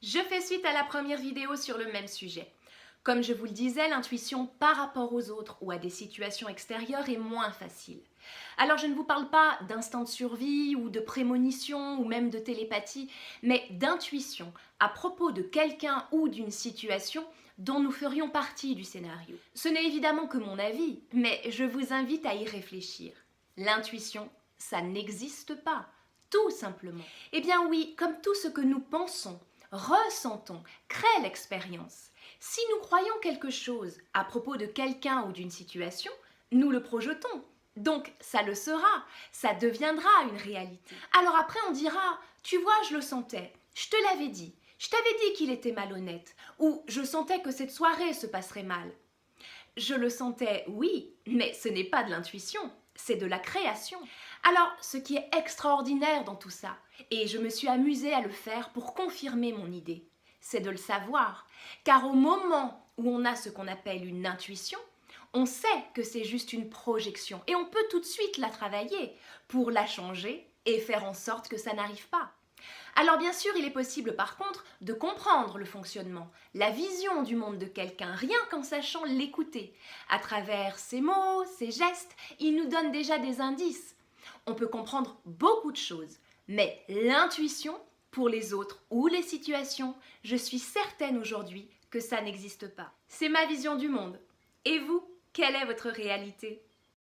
Je fais suite à la première vidéo sur le même sujet. Comme je vous le disais, l'intuition par rapport aux autres ou à des situations extérieures est moins facile. Alors je ne vous parle pas d'instinct de survie ou de prémonition ou même de télépathie, mais d'intuition à propos de quelqu'un ou d'une situation dont nous ferions partie du scénario. Ce n'est évidemment que mon avis, mais je vous invite à y réfléchir. L'intuition, ça n'existe pas, tout simplement. Eh bien oui, comme tout ce que nous pensons, ressentons, crée l'expérience. Si nous croyons quelque chose à propos de quelqu'un ou d'une situation, nous le projetons. Donc ça le sera, ça deviendra une réalité. Alors après on dira, tu vois, je le sentais, je te l'avais dit, je t'avais dit qu'il était malhonnête, ou je sentais que cette soirée se passerait mal. Je le sentais, oui, mais ce n'est pas de l'intuition, c'est de la création. Alors, ce qui est extraordinaire dans tout ça, et je me suis amusée à le faire pour confirmer mon idée, c'est de le savoir. Car au moment où on a ce qu'on appelle une intuition, on sait que c'est juste une projection et on peut tout de suite la travailler pour la changer et faire en sorte que ça n'arrive pas. Alors bien sûr, il est possible par contre de comprendre le fonctionnement, la vision du monde de quelqu'un, rien qu'en sachant l'écouter. À travers ses mots, ses gestes, il nous donne déjà des indices. On peut comprendre beaucoup de choses, mais l'intuition, pour les autres ou les situations, je suis certaine aujourd'hui que ça n'existe pas. C'est ma vision du monde. Et vous, quelle est votre réalité ?